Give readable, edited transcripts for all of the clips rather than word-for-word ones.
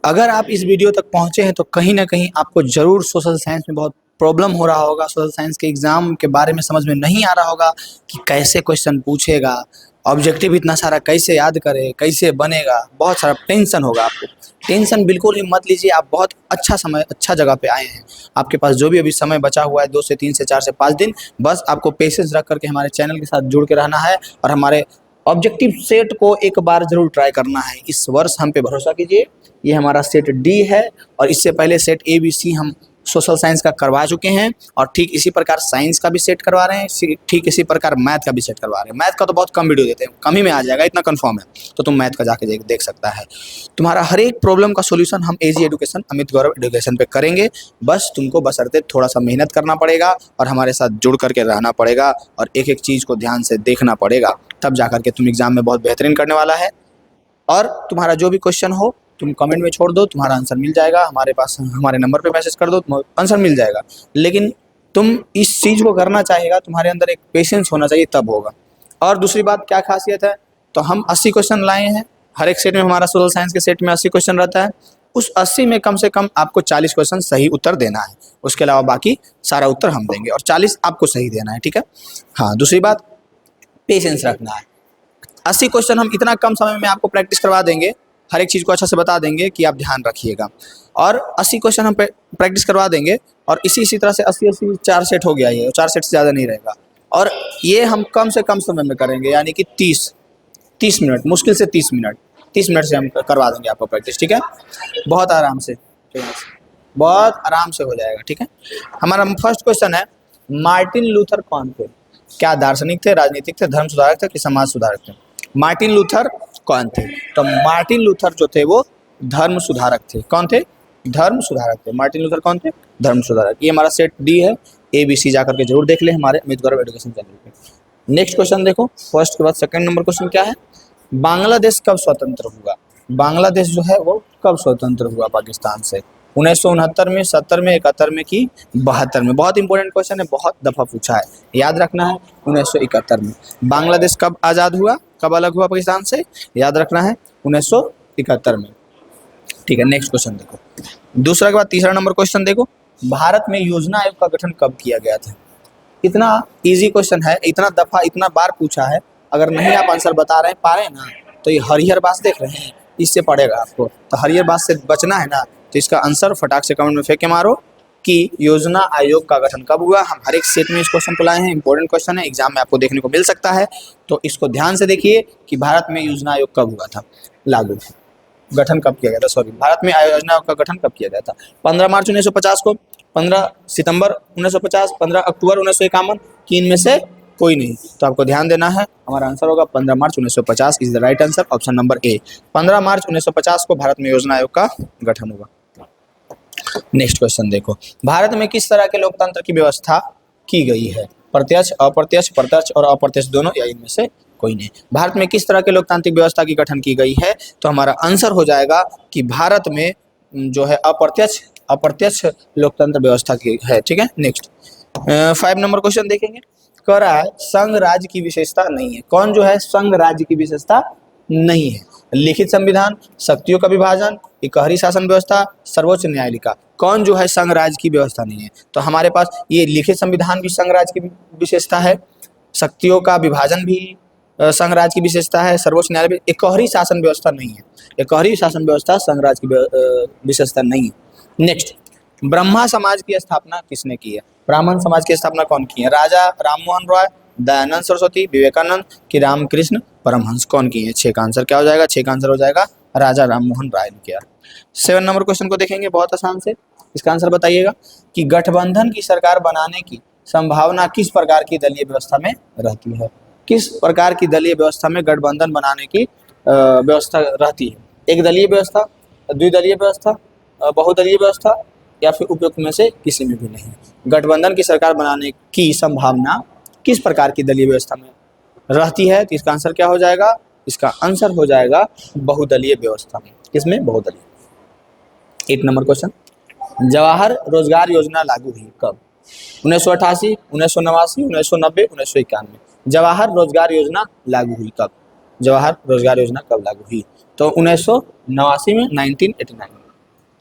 अगर आप इस वीडियो तक पहुंचे हैं तो कहीं ना कहीं आपको जरूर सोशल साइंस में बहुत प्रॉब्लम हो रहा होगा, सोशल साइंस के एग्जाम के बारे में समझ में नहीं आ रहा होगा कि कैसे क्वेश्चन पूछेगा, ऑब्जेक्टिव इतना सारा कैसे याद करे, कैसे बनेगा, बहुत सारा टेंशन होगा आपको। टेंशन बिल्कुल ही मत लीजिए, आप बहुत अच्छा जगह पे आए हैं। आपके पास जो भी अभी समय बचा हुआ है 2 से 3 से 4 से 5 दिन, बस आपको पेशेंस रख करके हमारे चैनल के साथ जुड़ के रहना है और हमारे ऑब्जेक्टिव सेट को एक बार जरूर ट्राई करना है। इस वर्ष हम पे भरोसा कीजिए। ये हमारा सेट डी है और इससे पहले सेट ए बी सी हम सोशल साइंस का करवा चुके हैं और ठीक इसी प्रकार साइंस का भी सेट करवा रहे हैं, ठीक इसी प्रकार मैथ का भी सेट करवा रहे हैं। मैथ का तो बहुत कम वीडियो देते हैं, कम ही में आ जाएगा, इतना कंफर्म है, तो तुम मैथ का जाके देख सकता है। तुम्हारा हर एक प्रॉब्लम का सोल्यूशन हम एजी एजुकेशन, अमित गौरव एजुकेशन पे करेंगे। बस तुमको बशर्ते थोड़ा सा मेहनत करना पड़ेगा और हमारे साथ जुड़ करके रहना पड़ेगा और एक एक चीज़ को ध्यान से देखना पड़ेगा, तब जा करके तुम एग्जाम में बहुत बेहतरीन करने वाला है। और तुम्हारा जो भी क्वेश्चन हो तुम कमेंट में छोड़ दो, तुम्हारा आंसर मिल जाएगा। हमारे पास हमारे नंबर पे मैसेज कर दो, आंसर मिल जाएगा। लेकिन तुम इस चीज़ को करना चाहेगा, तुम्हारे अंदर एक पेशेंस होना चाहिए, तब होगा। और दूसरी बात क्या खासियत है, तो हम 80 क्वेश्चन लाए हैं। हर एक सेट में, हमारा सोशल साइंस के सेट में 80 क्वेश्चन रहता है। उस 80 में कम से कम आपको 40 क्वेश्चन सही उत्तर देना है। उसके अलावा बाकी सारा उत्तर हम देंगे और 40 आपको सही देना है, ठीक है। हाँ, दूसरी बात, पेशेंस रखना है। 80 क्वेश्चन हम इतना कम समय में आपको प्रैक्टिस करवा देंगे, हर एक चीज़ को अच्छा से बता देंगे कि आप ध्यान रखिएगा। और 80 क्वेश्चन हम प्रैक्टिस करवा देंगे और इसी तरह से 80 4 सेट हो गया, ये 4 सेट से ज़्यादा नहीं रहेगा। और ये हम कम से कम समय में करेंगे, यानी कि 30 मिनट, मुश्किल से 30 मिनट से हम करवा देंगे आपको प्रैक्टिस, ठीक है। बहुत आराम से, बहुत आराम से हो जाएगा, ठीक है। हमारा फर्स्ट क्वेश्चन है, मार्टिन लूथर कौन थे? क्या दार्शनिक थे, राजनीतिक थे, धर्म सुधारक थे कि समाज सुधारक थे? मार्टिन लूथर कौन थे? तो मार्टिन लूथर जो थे वो धर्म सुधारक थे। कौन थे? धर्म सुधारक थे। मार्टिन लूथर कौन थे? धर्म सुधारक। ये हमारा सेट डी है, ए बी सी जाकर के जरूर देख ले हमारे अमित गौरव एजुकेशन चैनल पे। नेक्स्ट क्वेश्चन देखो, फर्स्ट के बाद सेकंड नंबर क्वेश्चन क्या है, बांग्लादेश कब स्वतंत्र हुआ? बांग्लादेश जो है वो कब स्वतंत्र हुआ पाकिस्तान से? 1969 में, 70 में, 71 में कि 72 में? बहुत इंपॉर्टेंट क्वेश्चन है, बहुत दफ़ा पूछा है, याद रखना है। 1971 में। बांग्लादेश कब आज़ाद हुआ, कब अलग हुआ पाकिस्तान से? याद रखना है 1971 में, ठीक है। नेक्स्ट क्वेश्चन देखो, दूसरा के बाद तीसरा नंबर क्वेश्चन देखो, भारत में योजना आयोग का गठन कब किया गया था? इतना इजी क्वेश्चन है, इतना दफ़ा इतना बार पूछा है, अगर नहीं आप आंसर बता रहे पा रहे हैं ना, तो ये हरिहर बास देख रहे हैं, इससे पड़ेगा आपको। तो हरिहर बास से बचना है ना, तो इसका आंसर फटाक से कमेंट में फेंक के मारो कि योजना आयोग का गठन कब हुआ। हम हर एक सेट में इस क्वेश्चन को लाए हैं, इंपॉर्टेंट क्वेश्चन है, एग्जाम में आपको देखने को मिल सकता है, तो इसको ध्यान से देखिए कि भारत में योजना आयोग कब हुआ था, लागू गठन कब किया गया था, सॉरी, भारत में योजना आयोग का गठन कब किया गया था? 15 मार्च 1950 को, 15 सितंबर 1950, 15 अक्टूबर 1951 की इनमें से कोई नहीं, तो आपको ध्यान देना है। हमारा आंसर होगा 15 मार्च 1950 is the right answer, option number A. 15 मार्च 1950 को भारत में योजना आयोग का गठन हुआ। नेक्स्ट क्वेश्चन देखो, भारत में किस तरह के लोकतंत्र की व्यवस्था की गई है? प्रत्यक्ष, अप्रत्यक्ष, प्रत्यक्ष और अप्रत्यक्ष दोनों, या इनमें से कोई नहीं? भारत में किस तरह के लोकतांत्रिक व्यवस्था की गठन की गई है? तो हमारा आंसर हो जाएगा कि भारत में जो है अप्रत्यक्ष लोकतंत्र व्यवस्था की है, ठीक है। नेक्स्ट 5 नंबर क्वेश्चन देखेंगे, कह रहा है संघ राज्य की विशेषता नहीं है। कौन जो है संघ राज्य की विशेषता नहीं है? लिखित संविधान, शक्तियों का विभाजन, इकहरी शासन व्यवस्था, सर्वोच्च न्यायालय। कौन जो है संघ राज्य की व्यवस्था नहीं है? तो हमारे पास ये लिखित संविधान भी संघ राज्य की विशेषता है, शक्तियों का विभाजन भी संघ राज्य की विशेषता है, सर्वोच्च न्यायालय भी। इकहरी शासन व्यवस्था नहीं है, इकहरी शासन व्यवस्था संघ राज्य की विशेषता नहीं है। नेक्स्ट, ब्रह्मा समाज की स्थापना किसने की है? ब्राह्मण समाज की स्थापना कौन की है? राजा राममोहन रॉय, दयानंद सरस्वती, विवेकानंद कि रामकृष्ण परमहंस? कौन की है? 6 का आंसर क्या हो जाएगा? 6 का आंसर हो जाएगा राजा राममोहन राय ने किया। 7 नंबर क्वेश्चन को देखेंगे, बहुत आसान से, इसका आंसर बताइएगा कि गठबंधन की सरकार बनाने की संभावना किस प्रकार की दलीय व्यवस्था में रहती है? किस प्रकार की दलीय व्यवस्था में गठबंधन बनाने की व्यवस्था रहती है? एक दलीय व्यवस्था, द्विदलीय व्यवस्था, बहुदलीय व्यवस्था, या फिर उपयुक्त में से किसी में भी नहीं? गठबंधन की सरकार बनाने की संभावना किस प्रकार की दलीय व्यवस्था में रहती है? तो इसका आंसर क्या हो जाएगा? इसका आंसर हो जाएगा बहुदलीय व्यवस्था में। किसमें? बहुदलीय। 8 नंबर क्वेश्चन, जवाहर रोजगार योजना लागू हुई कब? 1988, 1989, 1990, 1991? जवाहर रोजगार योजना लागू हुई कब? जवाहर रोजगार योजना कब लागू हुई? तो 1989 में, 1989 में।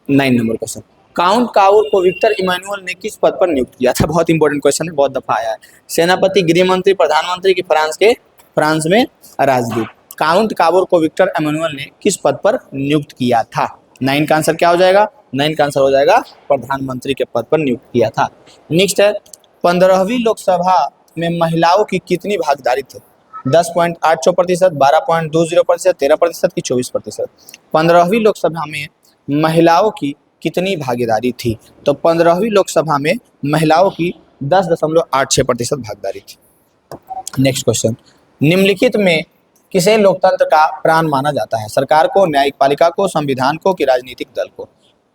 9 नंबर क्वेश्चन, काउंट काउर को विक्टर इमानुअल ने किस पद पर नियुक्त किया था? बहुत इंपॉर्टेंट क्वेश्चन है, बहुत दफा आया है। सेनापति, गृह मंत्री, प्रधानमंत्री की फ्रांस में राजदूत। काउंट काउर को विक्टर इमानुअल ने किस पद पर नियुक्त किया था? 9 का आंसर क्या हो जाएगा? 9 का आंसर हो जाएगा प्रधानमंत्री के पद पर नियुक्त किया था। नेक्स्ट है, 15वीं लोकसभा में महिलाओं की कितनी भागीदारी थी? 10.86%, 12.20%, 13% की 24%? 15वीं लोकसभा में महिलाओं की कितनी भागीदारी थी? तो 15वीं लोकसभा में महिलाओं की 10.86% भागीदारी थी। नेक्स्ट क्वेश्चन, निम्नलिखित में किसे लोकतंत्र का प्राण माना जाता है? सरकार को, न्यायिक पालिका को, संविधान को कि राजनीतिक दल को?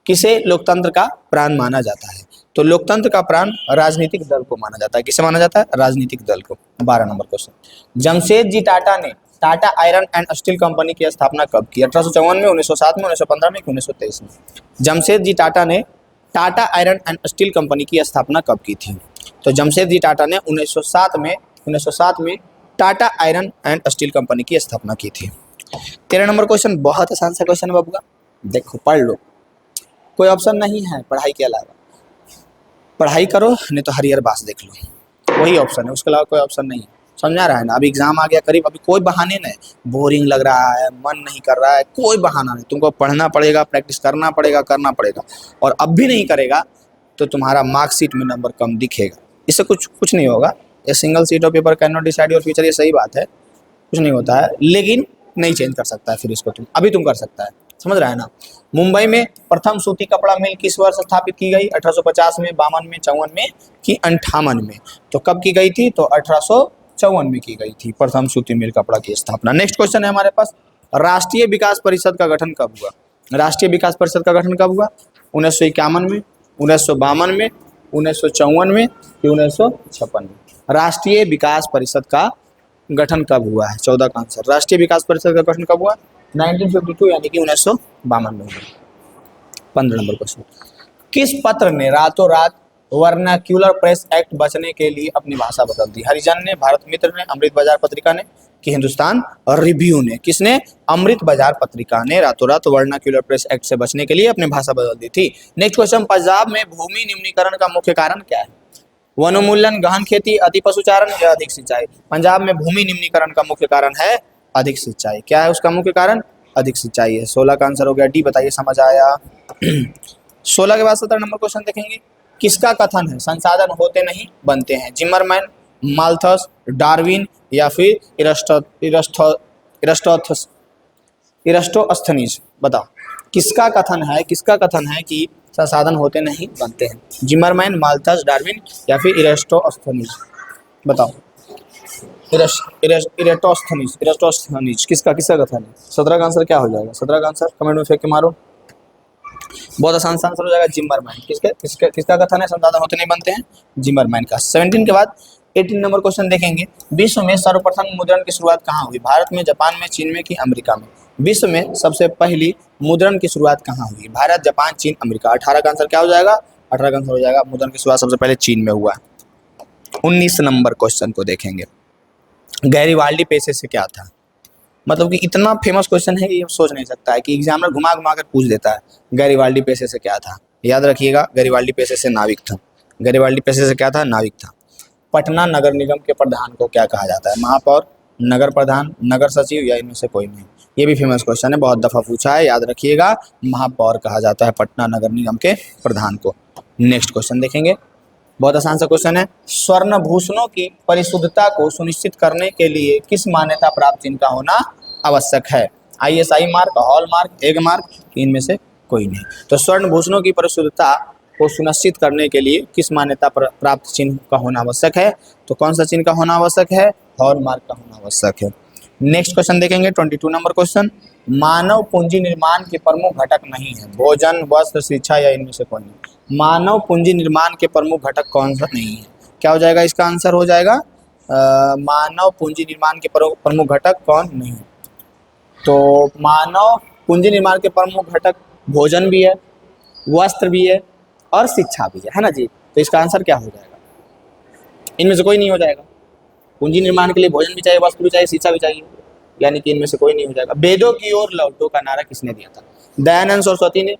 किसे लोकतंत्र का प्राण माना जाता है? तो लोकतंत्र का प्राण राजनीतिक दल को माना जाता है। किसे माना जाता है? राजनीतिक दल को। 12 नंबर क्वेश्चन, जमशेदजी टाटा ने Tata iron and steel company की स्थापना कब की? 1854 में, 1907 में, 1915 में, 1923 में? जमशेदजी टाटा ने Tata iron and steel company की स्थापना कब की थी? तो जमशेदजी टाटा ने 1907 में Tata iron and steel company की स्थापना की थी। 13 नंबर क्वेश्चन, बहुत आसान सा क्वेश्चन है बाबूगा, देखो पढ़ लो, कोई ऑप्शन नहीं है पढ़ाई के अलावा। पढ़ाई करो नहीं तो हरिहर बास देख लो, वही ऑप्शन है, उसके अलावा कोई ऑप्शन नहीं है। समझा रहा है ना? अभी एग्जाम आ गया करीब, अभी कोई बहाने नहीं, बोरिंग लग रहा है, मन नहीं कर रहा है, कोई बहाना नहीं, तुमको पढ़ना पड़ेगा, प्रैक्टिस करना पड़ेगा, और अब भी नहीं करेगा तो तुम्हारा मार्कशीट में नंबर कम दिखेगा। इससे कुछ नहीं होगा। ये single seat of paper can not decide your future, ये सही बात है, कुछ नहीं होता है, लेकिन नहीं चेंज कर सकता है फिर इसको तुम, अभी तुम कर सकता है। समझ रहा है ना? मुंबई में प्रथम सूती कपड़ा मिल किस वर्ष स्थापित की गई? 1850 में, 52 में, 54 में कि 58 में? तो कब की गई थी? तो 1854 में की गई थी प्रथम सूती मिल कपड़ा की स्थापना। नेक्स्ट क्वेश्चन है हमारे पास, राष्ट्रीय विकास परिषद का गठन कब हुआ? राष्ट्रीय विकास परिषद का गठन कब हुआ? 1951 में, 1952 में, 1954 में कि 1956 में? राष्ट्रीय विकास परिषद का गठन कब हुआ है? 14 का आंसर। राष्ट्रीय विकास परिषद का गठन कब हुआ? 1952 यानी कि 1952 में हुआ। 15 नंबर क्वेश्चन, किस पत्र ने रातों रात वर्नाक्यूलर प्रेस एक्ट बचने के लिए अपनी भाषा बदल दी? हरिजन ने, भारत मित्र ने, अमृत बाजार पत्रिका ने कि हिंदुस्तान रिव्यू ने? किसने? अमृत बाजार पत्रिका ने रातों रात वर्नाक्यूलर प्रेस एक्ट से बचने के लिए अपनी भाषा बदल दी थी। नेक्स्ट क्वेश्चन, पंजाब में भूमि निम्नीकरण का मुख्य कारण क्या है? वनोन्मूलन, गहन खेती, अति पशुचारण या अधिक सिंचाई? पंजाब में भूमि निम्नीकरण का मुख्य कारण है अधिक सिंचाई। क्या है उसका मुख्य कारण? अधिक सिंचाई है। 16 का आंसर हो गया डी। बताइए समझ आया? 16 के बाद 17 नंबर क्वेश्चन देखेंगे, किसका कथन है संसाधन होते नहीं बनते हैं? जिमरमैन, माल्थस, डार्विन या फिर इरास्टोस्थनीज? बताओ किसका कथन है कि संसाधन होते नहीं बनते हैं? जिमरमैन, माल्थस, डार्विन या फिर इरास्टोस्थनीज? बताओ। इरास्टोस्थनीज किसका कथन है? 17 का आंसर क्या हो जाएगा? 17 का आंसर कमेंट में फेंक के मारो, बहुत आसान सा आंसर हो जाएगा जिमरमैन। किसका कथन है संसाधन होते नहीं बनते हैं? जिमरमैन का। 17 के बाद 18 नंबर क्वेश्चन देखेंगे, विश्व में सर्वप्रथम मुद्रण की शुरुआत कहाँ हुई? भारत में, जापान में, चीन में कि अमेरिका में? विश्व में सबसे पहली मुद्रण की शुरुआत कहाँ हुई? भारत, जापान, चीन, अमेरिका? 18 का आंसर क्या हो जाएगा? 18 का आंसर हो जाएगा मुद्रण की शुरुआत सबसे पहले चीन में हुआ। 19 नंबर क्वेश्चन को देखेंगे, गैरीवाल्डी पेशे से क्या था? मतलब कि इतना फेमस क्वेश्चन है कि ये सोच नहीं सकता है कि एग्जामिनर घुमा घुमा कर पूछ देता है। गैरीवाल्डी पेशे से क्या था? याद रखिएगा, गैरीवाल्डी पेशे से नाविक था। गैरीवाल्डी पेशे से क्या था? नाविक था। पटना नगर निगम के प्रधान को क्या कहा जाता है? महापौर, नगर प्रधान, नगर सचिव या इनमें से कोई नहीं? ये भी फेमस क्वेश्चन है, बहुत दफा पूछा है, याद रखिएगा, महापौर कहा जाता है पटना नगर निगम के प्रधान को। नेक्स्ट क्वेश्चन देखेंगे, बहुत आसान सा क्वेश्चन है, स्वर्णभूषणों की परिशुद्धता को सुनिश्चित करने के लिए किस मान्यता प्राप्त चिन्ह का होना आवश्यक है? ISI mark, hall mark, egg mark, इनमें से कोई नहीं? तो स्वर्णभूषणों की परिशुद्धता को सुनिश्चित करने के लिए किस मान्यता प्राप्त चिन्ह का होना आवश्यक है? तो कौन सा चिन्ह का होना आवश्यक है? हॉल मार्क का होना आवश्यक है। नेक्स्ट क्वेश्चन देखेंगे, 22 नंबर क्वेश्चन, मानव पूंजी निर्माण के प्रमुख घटक नहीं है? भोजन, वस्त्र, शिक्षा या इनमें से कोई नहीं? मानव पूंजी निर्माण के प्रमुख घटक कौन सा नहीं है? क्या हो जाएगा इसका आंसर? हो जाएगा मानव पूंजी निर्माण के प्रमुख घटक कौन नहीं है? तो मानव पूंजी निर्माण के प्रमुख घटक भोजन भी है, वस्त्र भी है और शिक्षा भी है ना जी? तो इसका आंसर क्या हो जाएगा? इनमें से कोई नहीं हो जाएगा। पूंजी निर्माण के लिए भोजन भी चाहिए, वस्त्र भी चाहिए, शिक्षा भी चाहिए, यानी कि इनमें से कोई नहीं हो जाएगा। वेदों की ओर लौटो का नारा किसने दिया था? दयानंद सरस्वती ने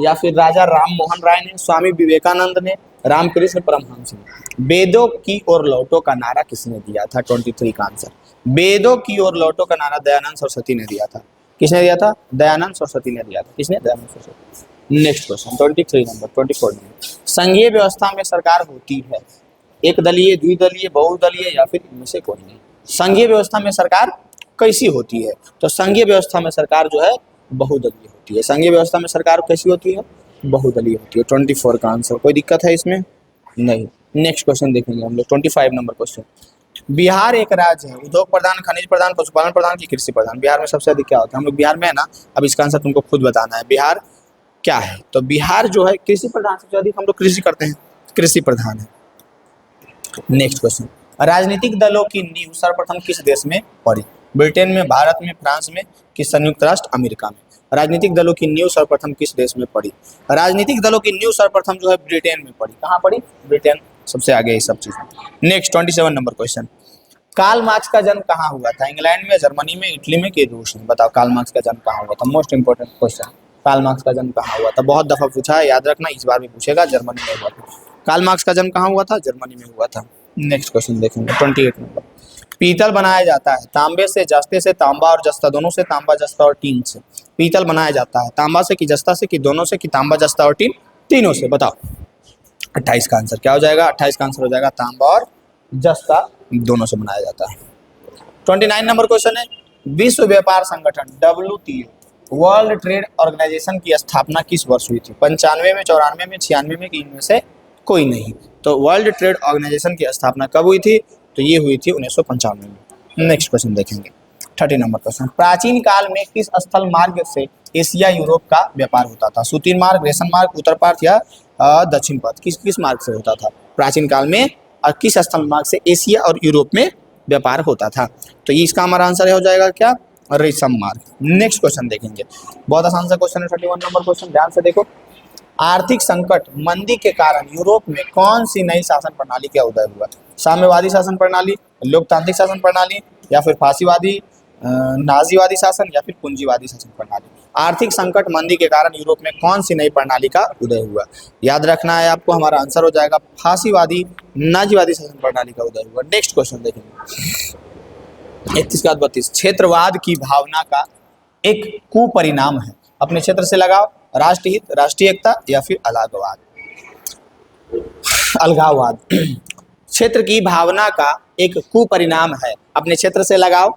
या फिर राजा राम मोहन राय ने, स्वामी विवेकानंद ने, रामकृष्ण परमहंस ने। वेदों की ओर लौटो का नारा किसने दिया था? 23 का आंसर। वेदों की ओर लौटो का नारा दयानंद सरस्वती ने दिया था। किसने दिया था? दयानंद सरस्वती ने दिया था। किसने? Dayanand Saraswati. Next question 23 number 24 number. संघीय व्यवस्था में सरकार होती है एक दलीय, द्विदलीय, बहुदलीय या फिर इनमें से कोई नहीं। संघीय व्यवस्था में सरकार कैसी होती है? तो संघीय व्यवस्था में सरकार जो है बहुदलीय होती है। संघीय व्यवस्था में सरकार कैसी होती है? बहुदलीय होती है। 24 का आंसर। कोई दिक्कत है इसमें? नहीं। नेक्स्ट क्वेश्चन देखेंगे हम लोग 25 नंबर क्वेश्चन। बिहार एक राज्य है, उद्योग प्रधान, खनिज प्रधान, पशुपालन प्रधान की कृषि प्रधान। बिहार में सबसे अधिक क्या होता है? हम लोग बिहार में है ना, अब इसका आंसर तुमको खुद बताना है। बिहार क्या है? तो बिहार जो है कृषि प्रधान, सबसे अधिक हम लोग कृषि करते हैं, कृषि प्रधान है। Next question. राजनीतिक दलों की नींव सर्वप्रथम किस देश में पड़ी? ब्रिटेन में, भारत में, फ्रांस में कि संयुक्त राष्ट्र अमेरिका में? राजनीतिक दलों की नींव सर्वप्रथम किस देश में पड़ी? राजनीतिक दलों की नींव सर्वप्रथम जो है ब्रिटेन में पड़ी। कहाँ पड़ी? ब्रिटेन सबसे आगे ये सब चीजें। Next 27 number question. Karl Marx का जन्म कहाँ हुआ था? इंग्लैंड में, जर्मनी में, इटली में कि रूस में? बताओ कार्ल मार्क्स का जन्म कहाँ हुआ था? Most important question. Karl Marx का जन्म कहाँ हुआ था? बहुत दफा पूछा है, याद रखना, इस बार भी पूछेगा। जर्मनी में हुआ था। कार्ल मार्क्स का जन्म कहाँ हुआ था? जर्मनी में हुआ था। नेक्स्ट क्वेश्चन देखेंगे 28 नंबर। पीतल बनाया जाता है तांबे से, जस्ते से, तांबा और जस्ता दोनों से, तांबा, जस्ता और टीन से। पीतल बनाया जाता है तांबा से कि जस्ता से कि दोनों से कि तांबा, जस्ता और टीन तीनों से? बताओ। 28 का आंसर क्या हो जाएगा? 28 का आंसर हो जाएगा तांबा और जस्ता दोनों से बनाया जाता है। 29 नंबर क्वेश्चन है। विश्व व्यापार संगठन WTO, वर्ल्ड ट्रेड ऑर्गेनाइजेशन की स्थापना किस वर्ष हुई थी? 95 में, 94 में, 96 में कि इनमें से कोई नहीं? तो वर्ल्ड ट्रेड ऑर्गेनाइजेशन की स्थापना कब हुई थी? तो ये हुई थी 1995 में। नेक्स्ट क्वेश्चन देखेंगे 30 नंबर क्वेश्चन। प्राचीन काल में किस स्थल मार्ग से एशिया यूरोप का व्यापार होता था? सूती मार्ग, रेशम मार्ग, उत्तर पथ या दक्षिण पथ? किस किस मार्ग से होता था प्राचीन काल में और किस स्थल मार्ग से एशिया और यूरोप में व्यापार होता था? तो ये इसका हमारा आंसर हो जाएगा क्या? रेशम मार्ग। नेक्स्ट क्वेश्चन देखेंगे, बहुत आसान सा क्वेश्चन है। 31 नंबर क्वेश्चन, ध्यान से देखो। आर्थिक संकट मंदी के कारण यूरोप में कौन सी नई शासन प्रणाली का उदय हुआ? साम्यवादी शासन प्रणाली, लोकतांत्रिक शासन प्रणाली या फिर फांसीवादी नाजीवादी शासन या फिर पूंजीवादी शासन प्रणाली? आर्थिक संकट मंदी के कारण यूरोप में कौन सी नई प्रणाली का उदय हुआ? याद रखना है आपको, हमारा आंसर हो जाएगा फांसीवादी नाजीवादी शासन प्रणाली का उदय हुआ। नेक्स्ट क्वेश्चन देखेंगे 31 के बाद 32। क्षेत्रवाद की भावना का एक कुपरिणाम है। अपने क्षेत्र से लगाओ। राष्ट्रहित, राष्ट्रीय एकता या फिर अलगाववाद? अलगाववाद। क्षेत्र की भावना का एक कुपरिणाम है। अपने क्षेत्र से लगाओ।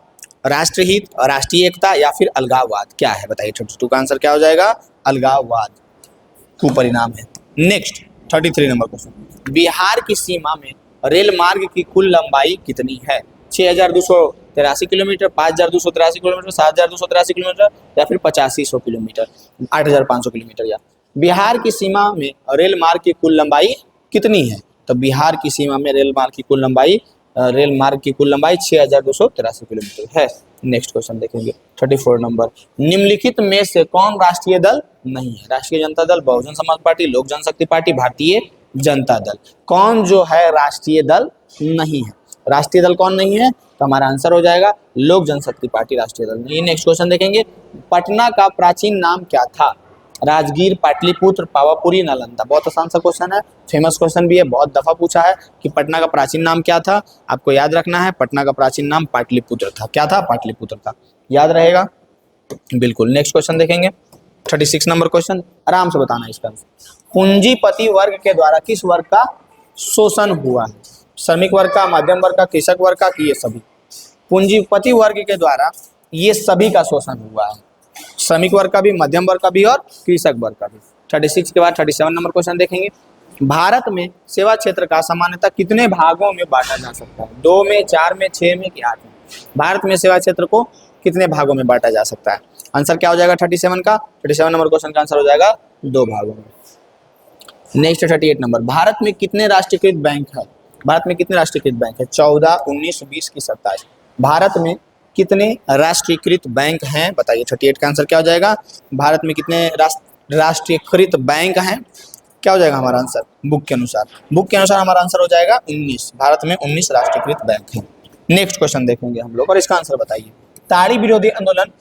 राष्ट्रहित, राष्ट्रीय एकता या फिर अलगाववाद? क्या है बताइए? 32 का आंसर क्या हो जाएगा? अलगाववाद कुपरिणाम है। Next 33 number question. बिहार की सीमा में रेल मार्ग की कुल लंबाई कितनी है? 6283 किलोमीटर, 5283 किलोमीटर, 7283 किलोमीटर या फिर 8500 किलोमीटर, 8500 किलोमीटर? या बिहार की सीमा में रेल मार्ग की कुल लंबाई कितनी है? तो बिहार की सीमा में रेल मार्ग की कुल लंबाई 6283 किलोमीटर है। नेक्स्ट क्वेश्चन देखेंगे 34 नंबर। निम्नलिखित में से कौन राष्ट्रीय दल नहीं है? राष्ट्रीय जनता दल, बहुजन समाज पार्टी, लोक जनशक्ति पार्टी, भारतीय जनता दल? कौन जो है राष्ट्रीय दल नहीं है? राष्ट्रीय दल कौन नहीं है? तो हमारा आंसर हो जाएगा लोक जनशक्ति पार्टी राष्ट्रीय दल नहीं। नेक्स्ट क्वेश्चन देखेंगे। पटना का प्राचीन नाम क्या था? राजगीर, पाटलिपुत्र, पावापुरी, नालंदा? बहुत आसान सा क्वेश्चन है, फेमस क्वेश्चन भी है, बहुत दफा पूछा है कि पटना का प्राचीन नाम क्या था। आपको याद रखना है, पटना का प्राचीन नाम पाटलिपुत्र था। क्या था? पाटलिपुत्र था। याद रहेगा बिल्कुल। नेक्स्ट क्वेश्चन देखेंगे 36 नंबर क्वेश्चन, आराम से बताना इसका। पूंजीपति वर्ग के द्वारा किस वर्ग का शोषण हुआ है? श्रमिक वर्ग का, मध्यम वर्ग का, कृषक वर्ग का कि ये सभी? पूंजीपति वर्ग के द्वारा ये सभी का शोषण हुआ है। श्रमिक वर्ग का भी, मध्यम वर्ग का भी और कृषक वर्ग का भी। 36 के बाद 37 नंबर क्वेश्चन देखेंगे। भारत में सेवा क्षेत्र का सामान्यतः कितने भागों में बांटा जा सकता है? 2 में, 4 में, 6 में कि 8 में? भारत में सेवा क्षेत्र को कितने भागों में बांटा जा सकता है? आंसर क्या हो जाएगा 37 का? 37 नंबर क्वेश्चन का आंसर हो जाएगा 2 भागों में। Next 38 number. भारत में कितने राष्ट्रीयकृत बैंक है? भारत में कितने राष्ट्रीयकृत बैंक है? 14, 19, 20 की 27? भारत में कितने राष्ट्रीयकृत बैंक हैं? बताइए। 38 का आंसर क्या हो जाएगा? भारत में कितने राष्ट्रीयकृत बैंक हैं? क्या हो जाएगा हमारा आंसर? बुक के अनुसार, बुक के अनुसार हमारा आंसर हो जाएगा 19। भारत में 19 राष्ट्रीयकृत बैंक हैं। नेक्स्ट क्वेश्चन देखेंगे हम लोग और इसका आंसर बताइए। ताड़ी विरोधी आंदोलन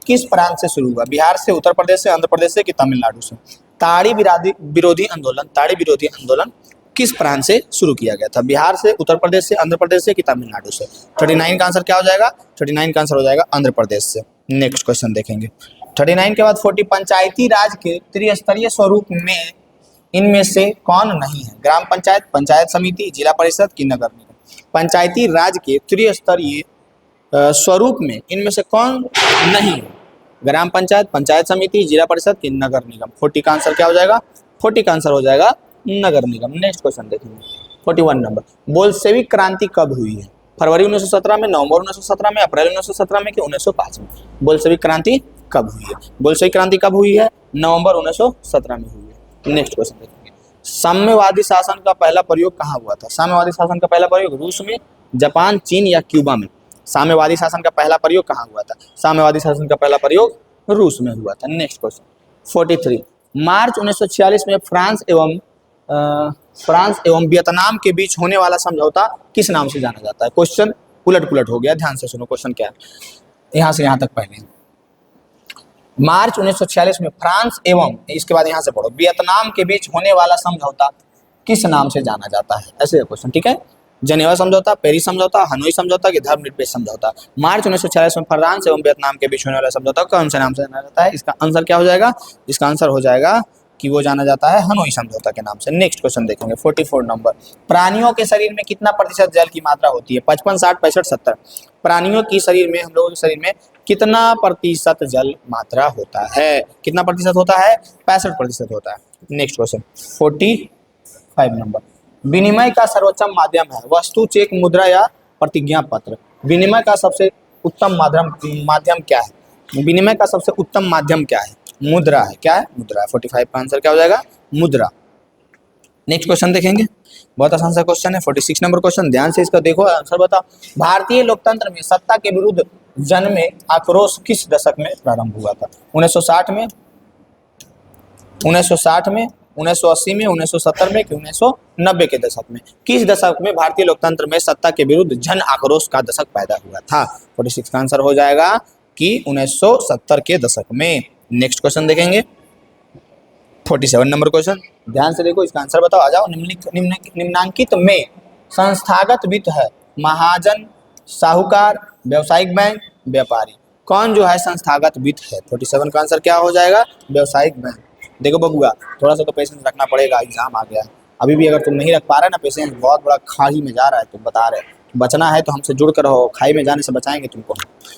किस प्रांत से शुरू हुआ? बिहार से, उत्तर प्रदेश से, आंध्र प्रदेश से कि तमिलनाडु से? ताड़ी विरोधी आंदोलन किस प्रांत से शुरू किया गया था? बिहार से, उत्तर प्रदेश से, आंध्र प्रदेश से कि तमिलनाडु से? 39 का आंसर क्या हो जाएगा? 39 का आंसर हो जाएगा आंध्र प्रदेश से। नेक्स्ट क्वेश्चन देखेंगे। 39 के बाद 40, पंचायती राज के त्रिस्तरीय स्वरूप में इनमें से कौन नहीं है? ग्राम पंचायत, पंचायत समिति, जिला परिषद कि नगर निगम? पंचायती राज के त्रिस्तरीय स्वरूप में इनमें से कौन नहीं है? ग्राम पंचायत, पंचायत समिति, जिला परिषद कि नगर निगम? 40 का आंसर क्या हो जाएगा? 40 का आंसर हो जाएगा नगर निगम। नेक्स्ट क्वेश्चन देखेंगे। 41 नंबर, बोल्शेविक क्रांति कब हुई है? फरवरी 1917 में, नवंबर 1917 में, अप्रैल 1917 में कि 1905 में? बोल्शेविक क्रांति कब हुई है? बोल्शेविक क्रांति कब हुई है? नवंबर 1917 में हुई है। नेक्स्ट क्वेश्चन देखेंगे। साम्यवादी शासन का पहला प्रयोग कहाँ हुआ था? साम्यवादी शासन का पहला प्रयोग रूस में, जापान, चीन या क्यूबा में? साम्यवादी शासन का पहला प्रयोग कहाँ हुआ था? साम्यवादी शासन का पहला प्रयोग रूस में हुआ था। नेक्स्ट क्वेश्चन 43, मार्च 1946 में फ्रांस एवं वियतनाम के बीच होने वाला समझौता किस नाम से जाना जाता है? क्वेश्चन उलट पुलट हो गया, ध्यान से सुनो क्वेश्चन क्या है। यहाँ से यहाँ तक पहले, मार्च 1946 में फ्रांस एवं, इसके बाद यहाँ से पढ़ो, वियतनाम के बीच होने वाला समझौता किस नाम से जाना जाता है? ऐसे क्वेश्चन, ठीक है। जनेवा समझौता, पेरिस समझौता, हनोई समझौता कि धर्मनिरपेक्ष समझौता? मार्च 1946 में फ्रांस एवं वियतनाम के बीच होने वाला समझौता कौन से नाम से जाना जाता है? इसका आंसर क्या हो जाएगा? इसका आंसर हो जाएगा कि वो जाना जाता है हनोई समझौता के नाम से। नेक्स्ट क्वेश्चन देखेंगे। 44 नंबर, प्राणियों के शरीर में कितना प्रतिशत जल की मात्रा होती है? 55, 60, 65, 70? प्राणियों की शरीर में, हम लोगों के शरीर में कितना प्रतिशत जल मात्रा होता है? कितना प्रतिशत होता है? 65% होता है। नेक्स्ट क्वेश्चन 45 नंबर, विनिमय का सर्वोत्तम माध्यम है? वस्तु, चेक, मुद्रा या प्रतिज्ञा पत्र? विनिमय का सबसे उत्तम माध्यम क्या है? विनिमय का सबसे उत्तम माध्यम क्या है? मुद्रा है। क्या है? मुद्रा है। 45 का आंसर क्या हो जाएगा? मुद्रा। नेक्स्ट क्वेश्चन देखेंगे, बहुत आसान सा क्वेश्चन है। 46 नंबर क्वेश्चन, ध्यान से इसका देखो, आंसर बताओ। भारतीय लोकतंत्र में सत्ता के विरुद्ध जन्मे आक्रोश किस दशक में प्रारंभ हुआ था? 1960 में, 1960 में, 1980 में, 1970 में कि 1990 के दशक में? किस दशक में भारतीय लोकतंत्र में सत्ता के विरुद्ध जन आक्रोश का दशक पैदा हुआ था? 46 का आंसर हो जाएगा कि 1970 के दशक में। नेक्स्ट क्वेश्चन देखेंगे। 47 नंबर क्वेश्चन, ध्यान से देखो, इसका आंसर बताओ। आ जाओ। निम्नांकित में संस्थागत वित्त है? महाजन, साहूकार, व्यावसायिक बैंक, व्यापारी? कौन जो है संस्थागत वित्त है? 47 का आंसर क्या हो जाएगा? व्यावसायिक बैंक। देखो बबुआ, थोड़ा सा तो पेशेंस रखना पड़ेगा, एग्जाम आ गया। अभी भी अगर तुम नहीं रख पा रहे ना पेशेंस, बहुत बड़ा खाई में जा रहा है, तुम बता रहे, बचना है तो हमसे जुड़ कर रहो, खाई में जाने से बचाएंगे तुमको,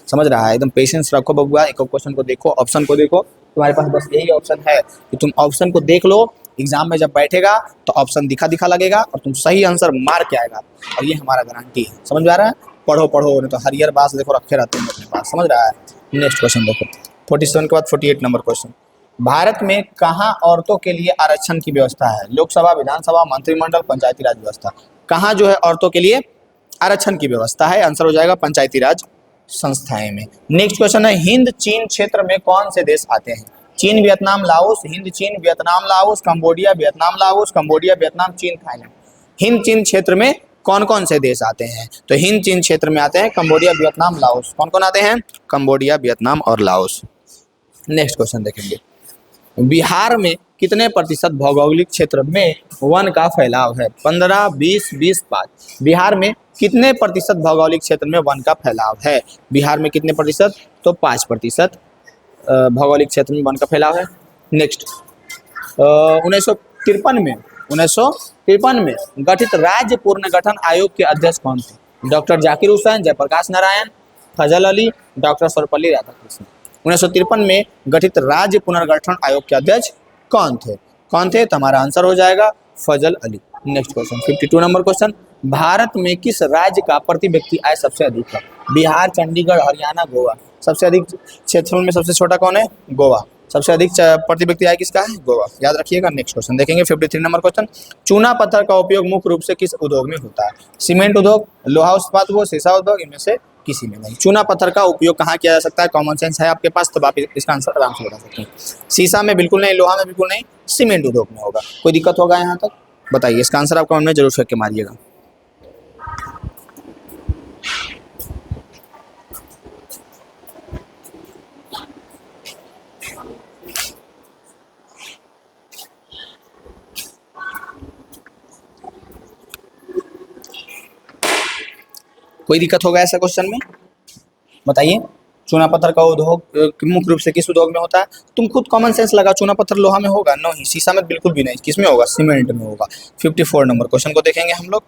समझ रहा है? एकदम पेशेंस रखो बबुआ। एक क्वेश्चन को देखो, ऑप्शन को देखो, तुम्हारे पास बस यही ऑप्शन है कि तुम ऑप्शन को देख लो। एग्जाम में जब बैठेगा तो ऑप्शन दिखा लगेगा और तुम सही आंसर मार के आएगा, और ये हमारा गारंटी है। समझ में आ रहा है? पढ़ो पढ़ो, नहीं तो हरियर बास देखो रखे रहते हैं अपने पास, समझ रहा है? नेक्स्ट क्वेश्चन देखो। 47 के बाद 48 नंबर क्वेश्चन, भारत में कहाँ औरतों के लिए आरक्षण की व्यवस्था है? लोकसभा, विधानसभा, मंत्रिमंडल, पंचायती राज व्यवस्था? कहाँ जो है औरतों के लिए आरक्षण की व्यवस्था है? आंसर हो जाएगा पंचायती राज संस्थाएं में। नेक्स्ट क्वेश्चन है, हिंद चीन क्षेत्र में कौन से देश आते हैं? चीन, वियतनाम, लाओस, हिंद चीन, Vietnam, Laos, Cambodia, Vietnam, Laos, Cambodia, Vietnam, चीन, थाईलैंड? हिंद चीन क्षेत्र में कौन कौन से देश आते हैं? तो हिंद चीन क्षेत्र में आते हैं कंबोडिया, वियतनाम, लाओस। कौन कौन आते हैं? कंबोडिया, वियतनाम और लाओस। नेक्स्ट क्वेश्चन देखेंगे, बिहार में कितने प्रतिशत भौगोलिक क्षेत्र में वन का फैलाव है? 15, 20, 20, 5? बिहार में कितने प्रतिशत भौगोलिक क्षेत्र में वन का फैलाव है? बिहार में कितने प्रतिशत? तो 5% भौगोलिक क्षेत्र में वन का फैलाव है। नेक्स्ट 1953 में गठित राज्य पुनर्गठन आयोग के अध्यक्ष कौन थे? डॉक्टर जाकिर हुसैन, जयप्रकाश नारायण, फजल अली, डॉक्टर सर्वपल्ली राधाकृष्णन? 1953 में गठित राज्य पुनर्गठन आयोग के अध्यक्ष कौन थे? तो हमारा आंसर हो जाएगा Fazal Ali. Next question 52 number question, Bharat में किस राज्य का प्रति व्यक्ति आय सबसे अधिक है? बिहार, चंडीगढ़, हरियाणा, गोवा? सबसे अधिक क्षेत्रफल में सबसे छोटा कौन है? गोवा। सबसे अधिक प्रति व्यक्ति आय किसका है? गोवा, याद रखिएगा। नेक्स्ट क्वेश्चन देखेंगे 53 नंबर क्वेश्चन, चूना पत्थर का उपयोग मुख्य रूप से किस उद्योग में होता है? सीमेंट उद्योग, लोहा इस्पात उद्योग, शीशा उद्योग? इनमें से किसी में नहीं। चूना पत्थर का उपयोग कहाँ किया जा सकता है? कॉमन सेंस है आपके पास तो आप इसका आंसर आराम से बता सकते हैं। शीशा में बिल्कुल नहीं, लोहा में बिल्कुल नहीं, सीमेंट उद्योग में होगा। कोई दिक्कत होगा यहाँ तक? बताइए, इसका आंसर आप कमेंट में जरूर फेंक के मारिएगा। कोई दिक्कत होगा ऐसा क्वेश्चन में? बताइए। चूना पत्थर का उद्योग मुख्य रूप से किस उद्योग में होता है? तुम खुद कॉमन सेंस लगा, चूना पत्थर लोहा में होगा? नहीं, शीशा में बिल्कुल भी नहीं। किस में होगा? सीमेंट में होगा। 54 नंबर क्वेश्चन को देखेंगे हम लोग।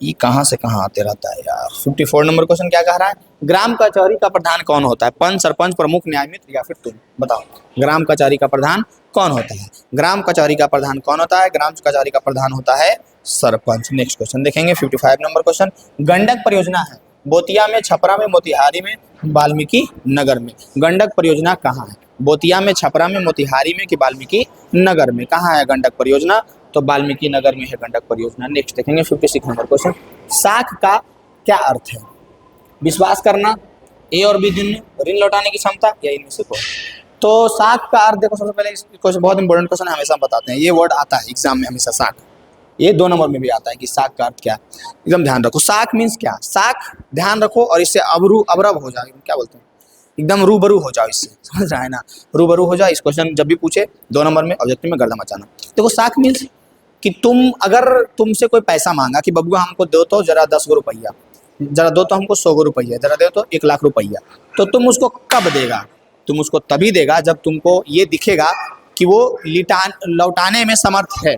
ये कहाँ से कहाँ आते रहता है यार। 54 नंबर क्वेश्चन क्या कह रहा है? ग्राम कचहरी का प्रधान कौन होता है? पंच, सरपंच, प्रमुख, न्यायमित्र या फिर तुम? बताओ, ग्राम कचहरी का प्रधान कौन होता है? ग्राम कचहरी का प्रधान कौन होता है? ग्राम कचहरी का प्रधान होता है सरपंच। नेक्स्ट क्वेश्चन देखेंगे 55 नंबर क्वेश्चन। गंडक परियोजना है बोतिया में, छपरा में, मोतिहारी में, वाल्मीकि नगर में। गंडक परियोजना कहाँ है? बोतिया में, छपरा में, मोतिहारी में कि वाल्मीकि नगर में? कहाँ है गंडक परियोजना? तो वाल्मीकि नगर में है गंडक परियोजना। नेक्स्ट देखेंगे 56 नंबर क्वेश्चन। साख का क्या अर्थ है? विश्वास करना, ए और बी दोनों, ऋण लौटाने की क्षमता या इनमें से कोई? तो साख का अर्थ देखो, सबसे पहले क्वेश्चन बहुत इंपॉर्टेंट क्वेश्चन हमेशा बताते हैं, ये वर्ड आता है एग्जाम में हमेशा, साख। ये 2 नंबर में भी आता है कि साख का अर्थ क्या है, एकदम ध्यान रखो। साख मीन्स क्या? साख ध्यान रखो और इससे अबरब हो जाओ, क्या बोलते हैं, एकदम रूबरू हो जाओ इससे, समझ रहा है ना? रूबरू हो जाओ। इस क्वेश्चन जब भी पूछे 2 नंबर में ऑब्जेक्टिव में गर्दा मचाना। देखो साख मीन्स कि तुम, अगर तुमसे कोई पैसा मांगा कि बबुआ हमको दो तो जरा 10 गो रुपया, जरा दो तो हमको 100 गो रुपया, जरा दो तो 1 लाख रुपया, तो तुम उसको कब देगा? तुम उसको तभी देगा जब तुमको ये दिखेगा कि वो लौटाने में समर्थ है,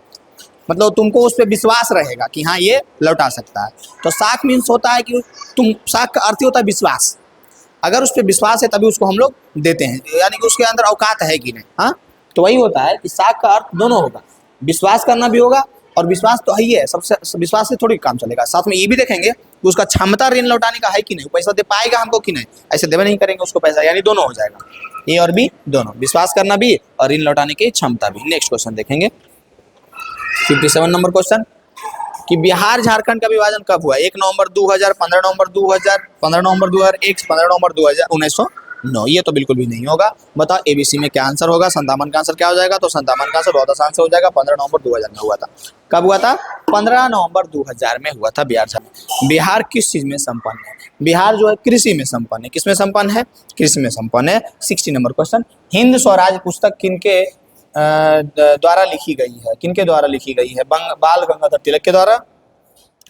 मतलब तुमको उस पर विश्वास रहेगा कि हाँ ये लौटा सकता है। तो साख मीन्स होता है कि तुम, साख का अर्थ ही होता है विश्वास। अगर उस पर विश्वास है तभी उसको हम लोग देते हैं, यानी कि उसके अंदर औकात है कि नहीं। हाँ, तो वही होता है कि साख का अर्थ दोनों होगा, विश्वास करना भी होगा, और विश्वास तो ही है, सबसे विश्वास से थोड़ी काम चलेगा। साथ में ये भी देखेंगे कि उसका क्षमता ऋण लौटाने का है कि नहीं, पैसा दे पाएगा हमको कि नहीं, ऐसे देवे नहीं करेंगे उसको पैसा, यानी दोनों हो जाएगा, ए और बी दोनों, विश्वास करना भी और ऋण लौटाने की क्षमता भी। नेक्स्ट क्वेश्चन देखेंगे 57 नंबर क्वेश्चन कि बिहार झारखंड का विभाजन कब हुआ? 1 नवंबर 2000, 15 नवंबर 2000, 15 नवंबर 2001, 15 नवंबर 2000, 1909। ये तो बिल्कुल भी नहीं होगा। बताओ एबीसी में क्या आंसर होगा? संतावन का आंसर क्या हो जाएगा? तो संतावन का आंसर बहुत आसान से हो जाएगा, 15 नवंबर 2000 में हुआ था। कब हुआ था? 15 नवंबर 2000 में हुआ था बिहार झारखंड। बिहार किस चीज में संपन्न है? बिहार जो है कृषि में संपन्न है। किस में संपन्न है? कृषि में संपन्न है। 60 नंबर क्वेश्चन, हिंद स्वराज पुस्तक किनके द्वारा लिखी गई है? किनके द्वारा लिखी गई है? बाल गंगाधर तिलक के द्वारा,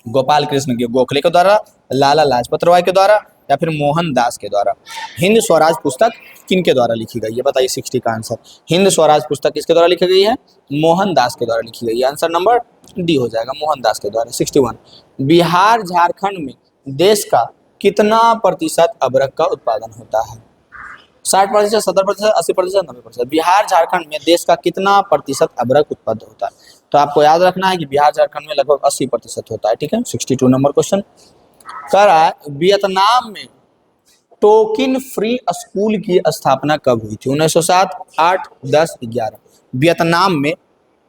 गोपाल कृष्ण गोखले के द्वारा, लाला लाजपत राय के द्वारा या फिर मोहनदास के द्वारा? हिंद स्वराज पुस्तक किनके द्वारा लिखी गई है? बताइए 60 का आंसर। हिंद स्वराज पुस्तक किसके द्वारा लिखी गई है? मोहनदास के द्वारा लिखी गई है। आंसर नंबर डी हो जाएगा, मोहनदास के द्वारा। 61, बिहार झारखंड में देश का कितना प्रतिशत अदरक का उत्पादन होता है? 60%, 70%, 80%, 90%? बिहार झारखंड में देश का कितना प्रतिशत अदरक उत्पादन होता है? तो आपको याद रखना है कि बिहार झारखंड में लगभग 80% होता है। ठीक है। 62 नंबर क्वेश्चन कर रहा है, वियतनाम में टोकिन फ्री स्कूल की स्थापना कब हुई थी? 1907, 8, 10, 11? वियतनाम में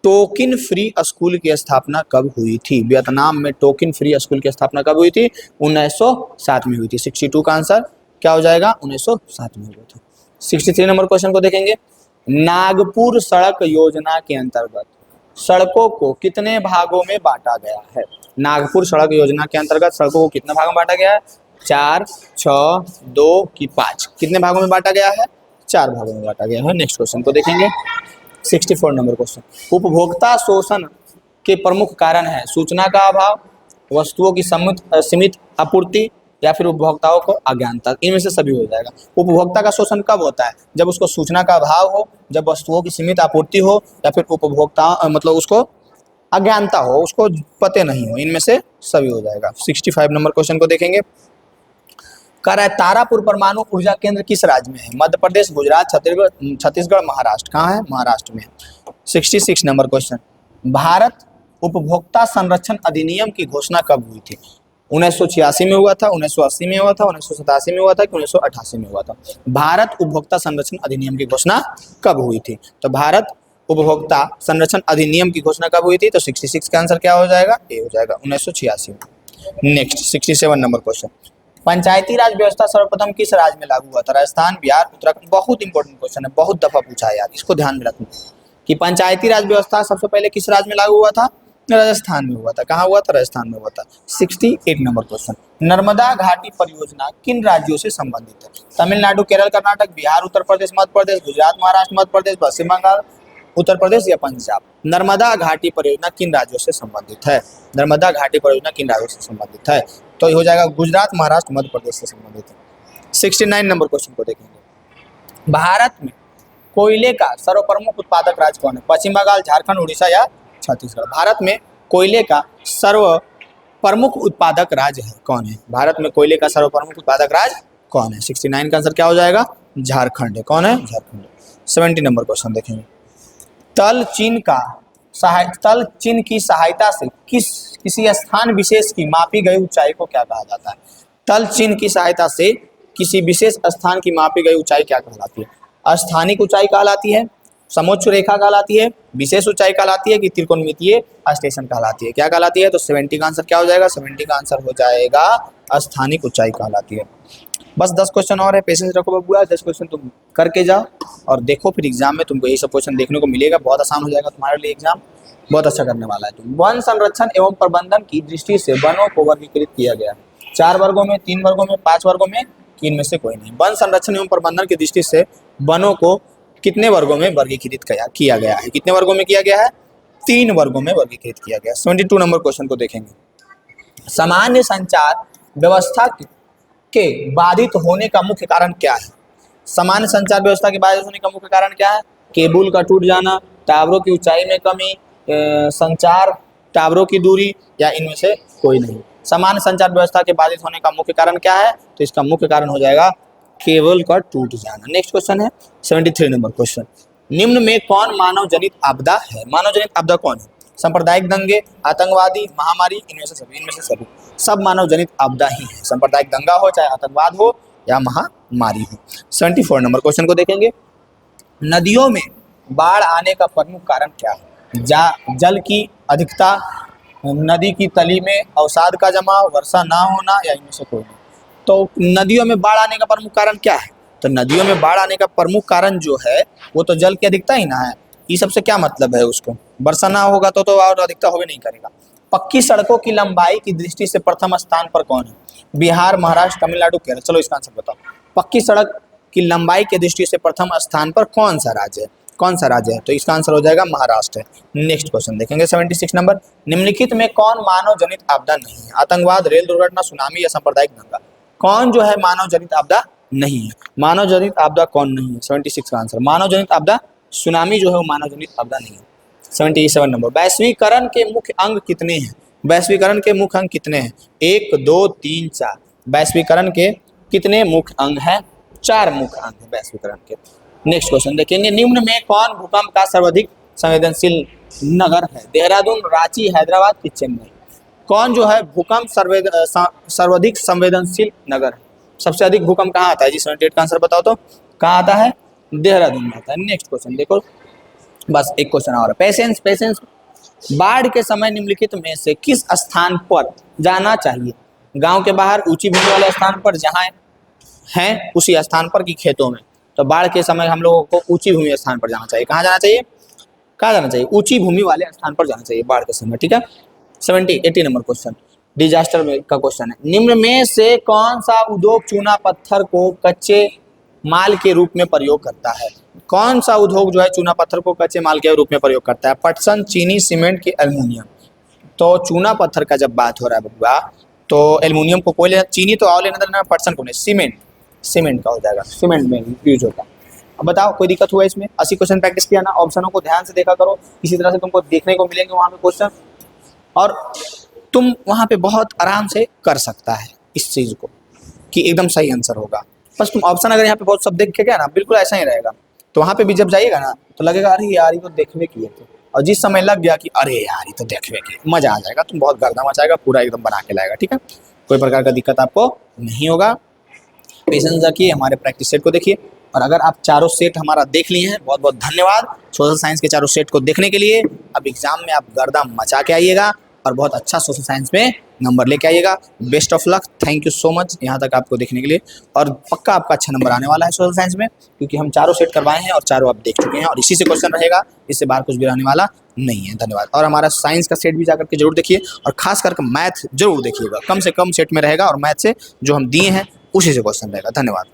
टोकिन फ्री स्कूल की स्थापना कब हुई थी? वियतनाम में टोकिन फ्री स्कूल की स्थापना कब हुई थी? 1907 में हुई थी। 62 का आंसर क्या हो जाएगा? 1907 में हुआ था। 63 नंबर क्वेश्चन को देखेंगे, नागपुर सड़क योजना के अंतर्गत सड़कों को कितने भागों में बांटा गया है? नागपुर सड़क योजना के अंतर्गत सड़कों को कितने भागों में बांटा गया है? 4, 6, 2 कि 5? कितने भागों में बांटा गया है? 4 भागों में बांटा गया है। नेक्स्ट क्वेश्चन को देखेंगे 64 नंबर क्वेश्चन, उपभोक्ता शोषण के प्रमुख कारण है सूचना का अभाव, वस्तुओं की सीमित आपूर्ति या फिर उपभोक्ताओं को अज्ञानता? इनमें से सभी हो जाएगा। उपभोक्ता का शोषण कब होता है? जब उसको सूचना का अभाव हो, जब वस्तुओं की सीमित आपूर्ति हो, या फिर उपभोक्ता मतलब उसको अज्ञानता हो, उसको पते नहीं हो। इनमें से सभी हो जाएगा। 65 नंबर क्वेश्चन को देखेंगे, कह रहा है तारापुर परमाणु ऊर्जा केंद्र किस राज्य में है? मध्य प्रदेश, गुजरात, छत्तीसगढ़, महाराष्ट्र? कहाँ है? महाराष्ट्र में। 66 नंबर क्वेश्चन, भारत उपभोक्ता संरक्षण अधिनियम की घोषणा कब हुई थी? 1986 में हुआ था, 1980 में हुआ था, 1987 में हुआ था कि 1988 में हुआ था? भारत उपभोक्ता संरक्षण अधिनियम की घोषणा कब हुई थी? तो भारत उपभोक्ता संरक्षण अधिनियम की घोषणा कब हुई थी? तो 66 का आंसर क्या हो जाएगा? ए हो जाएगा, 1986 में। नेक्स्ट 67 नंबर क्वेश्चन, पंचायती राज व्यवस्था सर्वप्रथम किस राज्य में लागू हुआ था? राजस्थान, बिहार, उत्तराखंड? बहुत इंपॉर्टेंट क्वेश्चन है, बहुत दफा पूछा है यार, इसको ध्यान में रखना कि पंचायती राज व्यवस्था सबसे पहले किस राज्य में लागू हुआ था? राजस्थान में हुआ था। कहाँ हुआ था? राजस्थान में हुआ था। 68 नंबर क्वेश्चन, नर्मदा घाटी परियोजना किन राज्यों से संबंधित है? तमिलनाडु, केरल, कर्नाटक, बिहार, उत्तर प्रदेश, मध्य प्रदेश, गुजरात, महाराष्ट्र, मध्य प्रदेश, पश्चिम बंगाल? उत्तर प्रदेश या पंजाब। नर्मदा घाटी परियोजना किन राज्यों से संबंधित है? नर्मदा घाटी परियोजना किन राज्यों से संबंधित है? तो ये हो जाएगा गुजरात, महाराष्ट्र, मध्य प्रदेश से संबंधित है। 69 नंबर क्वेश्चन को देखेंगे। भारत में कोयले का सर्वप्रमुख उत्पादक राज्य कौन है? पश्चिम बंगाल, झारखंड, उड़ीसा या छत्तीसगढ़? भारत में कोयले का सर्व प्रमुख उत्पादक राज्य है कौन है? भारत में कोयले का सर्वप्रमुख उत्पादक राज्य कौन है? 69 का आंसर क्या हो जाएगा? झारखंड है। कौन है? झारखंड। 70 नंबर क्वेश्चन देखेंगे। तल चिन्ह की सहायता से किसी स्थान विशेष की मापी गई ऊंचाई को क्या कहा जाता है? तल चिन्ह की सहायता से किसी विशेष स्थान की मापी गई ऊंचाई क्या कहलाती है? स्थानिक ऊंचाई कहलाती है, समोच्च रेखा कहलाती है, विशेष ऊंचाई कहलाती है कि त्रिकोणमितीय स्टेशन कहलाती है? क्या कहलाती है? तो 70 का आंसर क्या हो जाएगा? 70 का आंसर हो जाएगा स्थानिक ऊंचाई कहलाती है। बस 10 क्वेश्चन और है, पेशेंस रखो बबुआ। 10 क्वेश्चन तुम करके जाओ और देखो, फिर एग्जाम में तुमको यही सब क्वेश्चन देखने को मिलेगा। बहुत आसान हो जाएगा तुम्हारे लिए, एग्जाम बहुत अच्छा करने वाला है तुम। वन संरक्षण एवं प्रबंधन की दृष्टि से वनों को वर्गीकृत किया गया है 4 वर्गों में, 3 वर्गों में, 5 वर्गों में, कि इनमें से कोई नहीं। वन संरक्षण एवं प्रबंधन की दृष्टि से वनों को कितने वर्गों में वर्गीकृत किया गया है? कितने वर्गों में किया गया है? 3 वर्गों में वर्गीकृत किया गया। 72 नंबर क्वेश्चन को देखेंगे। सामान्य संचार व्यवस्था के बाधित होने का मुख्य कारण क्या है? सामान्य संचार व्यवस्था के बाधित होने का मुख्य कारण क्या है? केबल का टूट जाना, टावरों की ऊंचाई में कमी, संचार टावरों की दूरी, या इनमें से कोई नहीं। सामान्य संचार व्यवस्था के बाधित होने का मुख्य कारण क्या है? तो इसका मुख्य कारण हो जाएगा केबल का टूट जाना। नेक्स्ट क्वेश्चन है 73 नंबर क्वेश्चन। निम्न में कौन मानव जनित आपदा है? मानव जनित आपदा कौन है? सांप्रदायिक दंगे, आतंकवादी, महामारी, इनमें से सभी? इनमें से सभी। सब मानव जनित आपदा ही है। सांप्रदायिक दंगा हो, चाहे आतंकवाद हो या महामारी हो। 74 नंबर क्वेश्चन को देखेंगे। नदियों में बाढ़ आने का प्रमुख कारण क्या है? जल की अधिकता, नदी की तली में अवसाद का जमाव, वर्षा ना होना, या इनमें से कोई नहीं। तो नदियों में बाढ़ आने का प्रमुख कारण क्या है? तो नदियों में बाढ़ आने का प्रमुख कारण जो है वो तो जल की अधिकता ही ना है। ये सबसे क्या मतलब है? उसको वर्षा ना होगा तो और अधिकता हो भी नहीं करेगा। पक्की सड़कों की लंबाई की दृष्टि से प्रथम स्थान पर कौन है? बिहार, महाराष्ट्र, तमिलनाडु, केरल? चलो इसका आंसर बताओ। पक्की सड़क की लंबाई की दृष्टि से प्रथम स्थान पर कौन सा राज्य है? कौन सा राज्य है? तो इसका आंसर हो जाएगा महाराष्ट्र है। नेक्स्ट क्वेश्चन देखेंगे 76 नंबर। निम्नलिखित में कौन मानव जनित आपदा नहीं है? आतंकवाद, रेल दुर्घटना, सुनामी या सांप्रदायिक दंगा? कौन जो है मानव जनित आपदा नहीं है? मानव जनित आपदा कौन नहीं है? 76 का आंसर मानव जनित आपदा, सुनामी जो है वो मानव जनित आपदा नहीं है। 77 नंबर। वैश्वीकरण के मुख्य अंग कितने हैं? वैश्वीकरण के मुख्य अंग कितने हैं? 1, 2, 3, 4। वैश्वीकरण के कितने मुख्य अंग हैं? 4 मुख्य अंग हैं वैश्वीकरण के। नेक्स्ट क्वेश्चन देखेंगे। निम्न में कौन भूकंप का सर्वाधिक संवेदनशील नगर है? देहरादून, रांची, हैदराबाद की चेन्नई? कौन जो है भूकंप सर्वाधिक संवेदनशील नगर है? सबसे अधिक भूकंप कहाँ आता है जी? 78 का आंसर बताओ तो। कहाँ आता है? देहरादून में आता है। नेक्स्ट क्वेश्चन देखो, बस एक क्वेश्चन और है। पेशेंस। बाढ़ के समय निम्नलिखित में से किस स्थान पर जाना चाहिए? गांव के बाहर, ऊंची भूमि वाले स्थान पर जहाँ हैं उसी स्थान पर, की खेतों में? तो बाढ़ के समय हम लोगों को ऊंची भूमि स्थान पर जाना चाहिए। कहाँ जाना चाहिए? कहाँ जाना चाहिए? ऊंची भूमि वाले स्थान पर जाना चाहिए बाढ़ के समय। ठीक है। 80 नंबर क्वेश्चन डिजास्टर में का क्वेश्चन है। निम्न में से कौन सा उद्योग चूना पत्थर को कच्चे माल के रूप में प्रयोग करता है? कौन सा उद्योग जो है चूना पत्थर को कच्चे माल के रूप में प्रयोग करता है? पटसन, चीनी, सीमेंट की एल्युमिनियम? तो चूना पत्थर का जब बात हो रहा है बबुआ, तो एल्युमिनियम को कोई लेना, चीनी तो और लेना, पटसन को नहीं, सीमेंट का हो जाएगा। सीमेंट में यूज होता है। अब बताओ कोई दिक्कत हुआ इसमें? 80 क्वेश्चन प्रैक्टिस किया ना। ऑप्शनों को ध्यान से देखा करो, इसी तरह से तुमको देखने को मिलेंगे वहाँ पे क्वेश्चन, और तुम वहाँ पे बहुत आराम से कर सकता है इस चीज़ को कि एकदम सही आंसर होगा। बस तुम ऑप्शन अगर यहाँ पे बहुत सब देख के गया ना, बिल्कुल ऐसा ही रहेगा। तो वहाँ पे भी जब जाइएगा ना तो लगेगा अरे यार ये तो देखने किए थे, और जिस समय लग गया कि अरे यार ये तो देखने किए, मजा आ जाएगा, तुम बहुत गर्दा मचाएगा, पूरा एकदम बना के लाएगा। ठीक है, कोई प्रकार का दिक्कत आपको नहीं होगा। पेशेंस रखिए, हमारे प्रैक्टिस सेट को देखिए, और अगर आप चारों सेट हमारा देख लिए हैं, बहुत बहुत धन्यवाद सोशल साइंस के चारों सेट को देखने के लिए। अब एग्जाम में आप गर्दा मचा के आइएगा और बहुत अच्छा सोशल साइंस में नंबर लेके आइएगा। Best of luck, thank you so much यहाँ तक आपको देखने के लिए, और पक्का आपका अच्छा नंबर आने वाला है सोशल साइंस में, क्योंकि हम चारों सेट करवाए हैं और चारों आप देख चुके हैं, और इसी से क्वेश्चन रहेगा, इससे बाहर कुछ भी रहने वाला नहीं है। धन्यवाद। और हमारा साइंस का सेट भी जाकर के जरूर देखिए, और खास करके मैथ जरूर देखिएगा, कम से कम सेट में रहेगा, और मैथ से जो हम दिए हैं उसी से क्वेश्चन रहेगा। धन्यवाद।